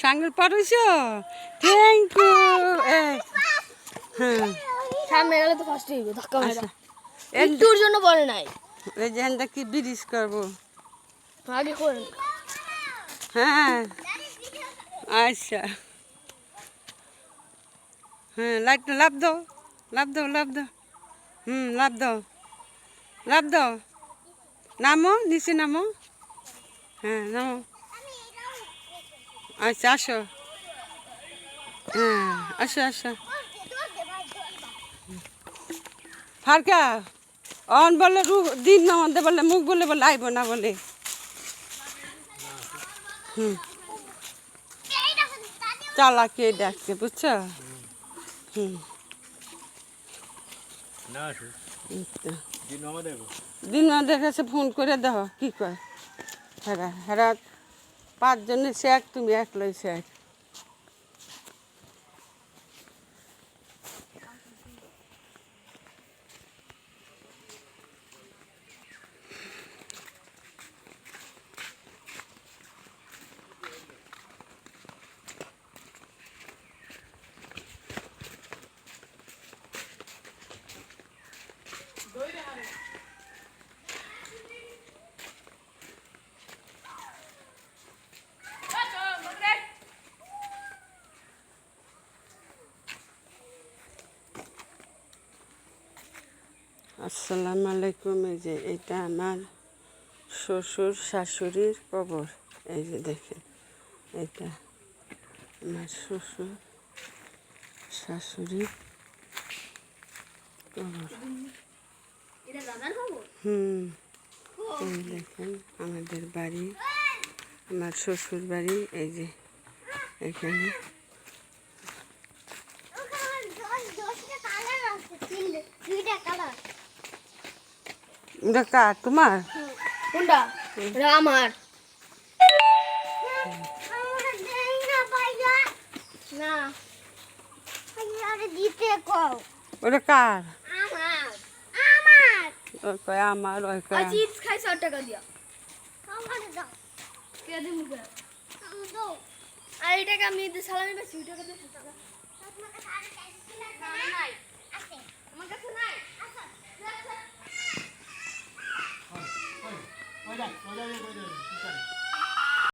সাঙ্গের পারছ thank you. হ্যাঁ সামনে গেলে তো ফার্স্ট হইব ধাক্কা মারা একটুর জন্য পড়ে নাই। এই যে এখানটা কি ব্রিজ করবো আগে করেন। হ্যাঁ আচ্ছা হ্যাঁ লাইটটা লাভ দাও লাভ দাও লাভ দাও লাভ দাও লাভ দাও নামো নিচে নামো হ্যাঁ নামো আচ্ছা আসো হ্যাঁ আসো আসো ফারকা অন বলে দিন না অন্ধে বলে মুখ বলে বলে আইব না বলে চালাকে ডাকছে বুঝছো দিন আমাদের কাছে ফোন করে দাও কি কয় হেরা হেরা 5 জনের শেখ তুমি একলাই শেখ আসসালামু আলাইকুম। এই যে এটা আমার শ্বশুর শাশুড়ির কবর। এই যে দেখেন এটা আমার শ্বশুর শাশুড়ির কবর। এই দেখেন আমাদের বাড়ি আমার শ্বশুর বাড়ি এই যে এখানে এটা কার তোমার কোনটা এটা আমার না দিতে কও ওটা কার আমার আমার ওই কয় আমার ওই কয় আজ চিপস খাই 100 টাকা দিয়া আমার দাও কে দিমু কে দাও আর এই টাকা আমি সালামি বেশি টাকা 200 টাকা